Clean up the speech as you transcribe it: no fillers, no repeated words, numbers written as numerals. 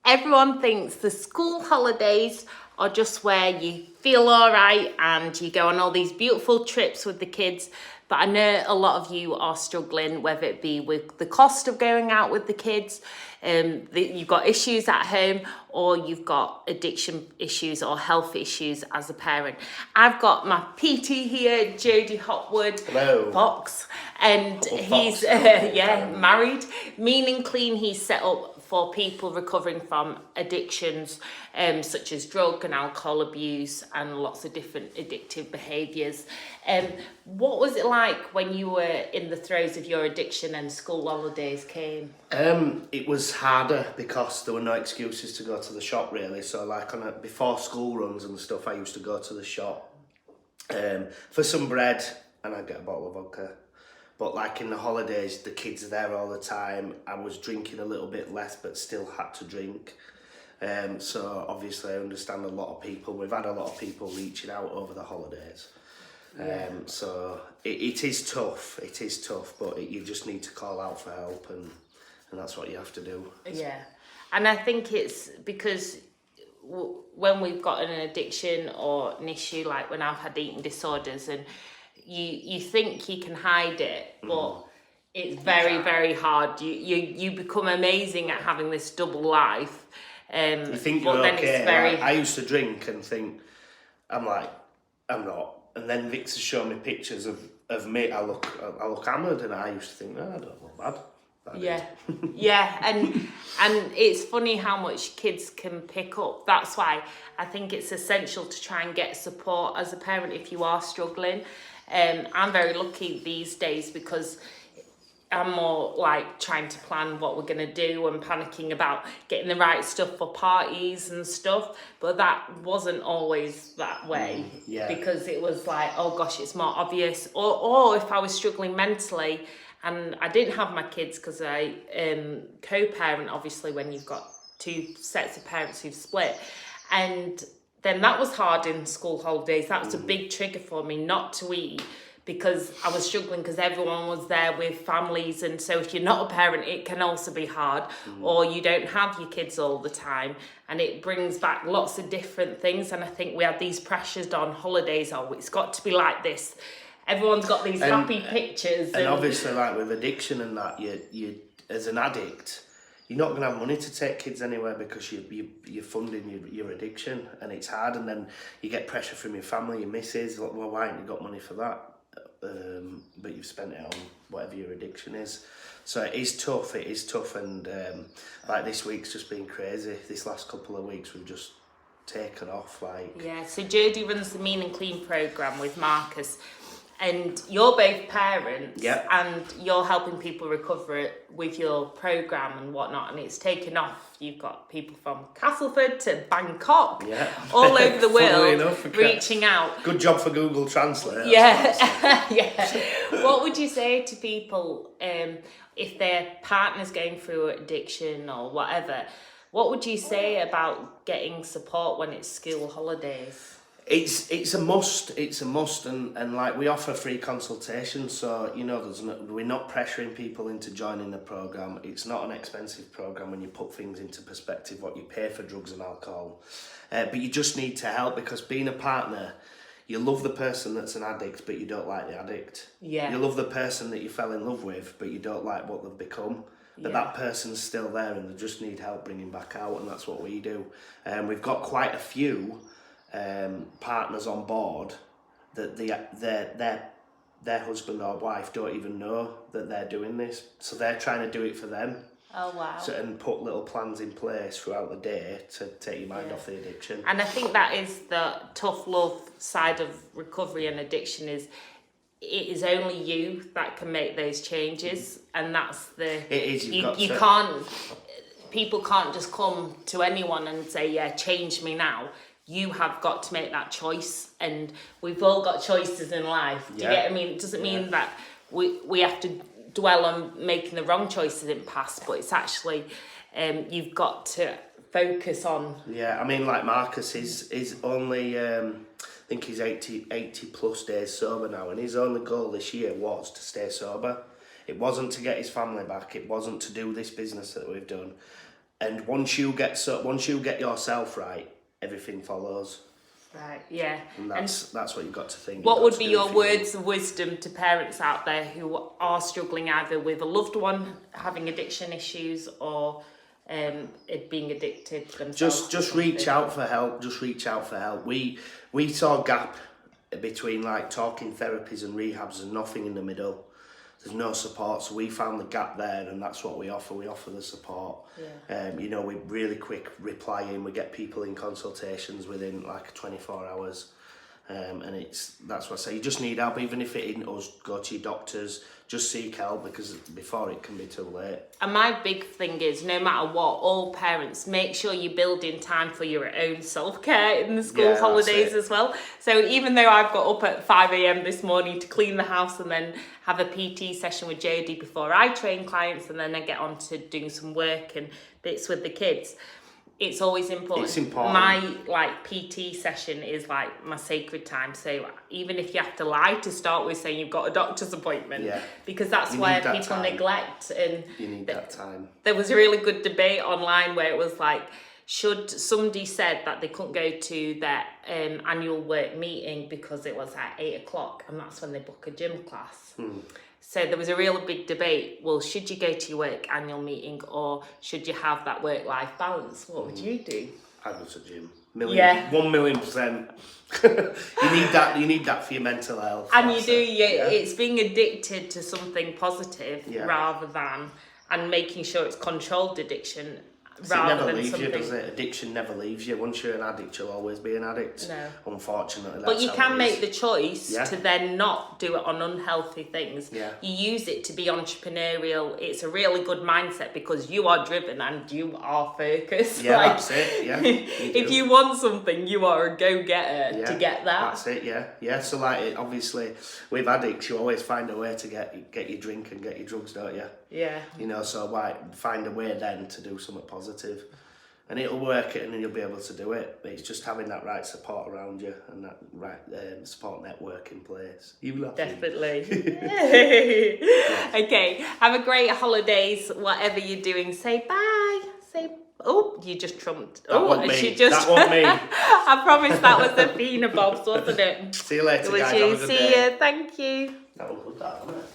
everyone thinks the school holidays are just where you feel all right and you go on all these beautiful trips with the kids. But I know a lot of you are struggling, whether it be with the cost of going out with the kids, you've got issues at home, or you've got addiction issues or health issues as a parent. I've got my PT here, Jody Hopwood. Hello. Fox, and he's married. Mean and Clean he's set up for people recovering from addictions, such as drug and alcohol abuse and lots of different addictive behaviours. What was it like when you were in the throes of your addiction and school holidays came? It was harder because there were no excuses to go to the shop really. So like before school runs and stuff, I used to go to the shop for some bread and I'd get a bottle of vodka. But like in the holidays, the kids are there all the time. I was drinking a little bit less, but still had to drink. So obviously I understand a lot of people. We've had a lot of people reaching out over the holidays. So it is tough. It is tough, but you just need to call out for help and that's what you have to do. Yeah. And I think it's because when we've got an addiction or an issue, like when I've had eating disorders and you think you can hide it, but it's very, very hard. You become amazing at having this double life. You think you're okay. I used to drink and think, I'm like, I'm not. And then Vic's showed me pictures of me. I look hammered, and I used to think, I don't look bad. Yeah, and it's funny how much kids can pick up. That's why I think it's essential to try and get support as a parent if you are struggling. I'm very lucky these days because I'm more like trying to plan what we're going to do and panicking about getting the right stuff for parties and stuff. But that wasn't always that way because it was like, oh gosh, it's more obvious. Or if I was struggling mentally and I didn't have my kids because I co-parent, obviously, when you've got two sets of parents who've split. And then that was hard in school holidays. That was a big trigger for me not to eat because I was struggling because everyone was there with families. And so if you're not a parent, it can also be hard. Or you don't have your kids all the time. And it brings back lots of different things. And I think we had these pressures on holidays. Oh, it's got to be like this. Everyone's got these happy pictures. And obviously, like with addiction and that, you as an addict, you're not going to have money to take kids anywhere because you're funding your addiction and it's hard. And then you get pressure from your family, your missus, like, well, why haven't you got money for that? But you've spent it on whatever your addiction is. So it is tough, and like this week's just been crazy. This last couple of weeks we've just taken off. So Jodie runs the Mean and Clean programme with Marcus. And you're both parents, and you're helping people recover with your programme and whatnot, and it's taken off. You've got people from Castleford to Bangkok, all over the world, reaching out. Good job for Google Translate. What would you say to people if their partner's going through addiction or whatever? What would you say about getting support when it's school holidays? It's a must, and like we offer free consultations, so we're not pressuring people into joining the programme. It's not an expensive programme when you put things into perspective, what you pay for drugs and alcohol, but you just need to help because being a partner, you love the person that's an addict but you don't like the addict. You love the person that you fell in love with but you don't like what they've become. But that person's still there and they just need help bringing back out, and that's what we do. We've got quite a few partners on board that their husband or wife don't even know that they're doing this, so they're trying to do it for them. Oh wow. And put little plans in place throughout the day to take your mind off the addiction. And I think that is the tough love side of recovery and addiction, is it is only you that can make those changes, and that's it is. You can't. People can't just come to anyone and say, change me now. You have got to make that choice, and we've all got choices in life. Do you get what I mean? It doesn't mean that we have to dwell on making the wrong choices in the past, but it's actually you've got to focus on. Yeah, I mean, like Marcus is only I think he's 80 plus days sober now, and his only goal this year was to stay sober. It wasn't to get his family back. It wasn't to do this business that we've done. And once you get yourself right, everything follows. Right, yeah. And that's what you've got to think. What would be your words of wisdom to parents out there who are struggling either with a loved one having addiction issues or being addicted themselves? Just reach out for help. Just reach out for help. We saw a gap between like talking therapies and rehabs and nothing in the middle. There's no support, so we found the gap there, and that's what we offer. We offer the support. Yeah. You know, we really quick replying. We get people in consultations within like 24 hours. And that's what I say. You just need help, even if it isn't us. Go to your doctors. Just seek help, because before it can be too late. And my big thing is, no matter what, all parents, make sure you build in time for your own self-care in the school holidays as well. So even though I've got up at 5 a.m. this morning to clean the house and then have a PT session with Jodie before I train clients, and then I get on to doing some work and bits with the kids, it's always important. It's important. My PT session is like my sacred time. So even if you have to lie to start with, saying you've got a doctor's appointment, because that's where people neglect. And you need that time. There was a really good debate online where it was like, should somebody said that they couldn't go to their annual work meeting because it was at 8:00, and that's when they book a gym class. So there was a real big debate. Well, should you go to your work annual meeting, or should you have that work-life balance? What would you do? I'd go to the gym. 1,000,000%. You need that for your mental health. And you do. It's being addicted to something positive rather than, and making sure it's controlled addiction. It never leaves you, does it? Addiction never leaves you. Once you're an addict, you'll always be an addict. No. Unfortunately, but you can make the choice to then not do it on unhealthy things. Yeah. You use it to be entrepreneurial. It's a really good mindset because you are driven and you are focused. Yeah, that's it. Yeah. If you want something, you are a go-getter to get that. That's it. Yeah. So obviously, with addicts, you always find a way to get your drink and get your drugs, don't you? Yeah. You know, so why find a way then to do something positive, and it'll work, and then you'll be able to do it. It's just having that right support around you and that right support network in place. Definitely. Okay, have a great holidays, whatever you're doing. Say bye. Oh, you just trumped. That wasn't me. I promise that was the Fina Bobs, wasn't it? See you later, guys. Have a good day. See you. Thank you. That was good, that, wasn't it?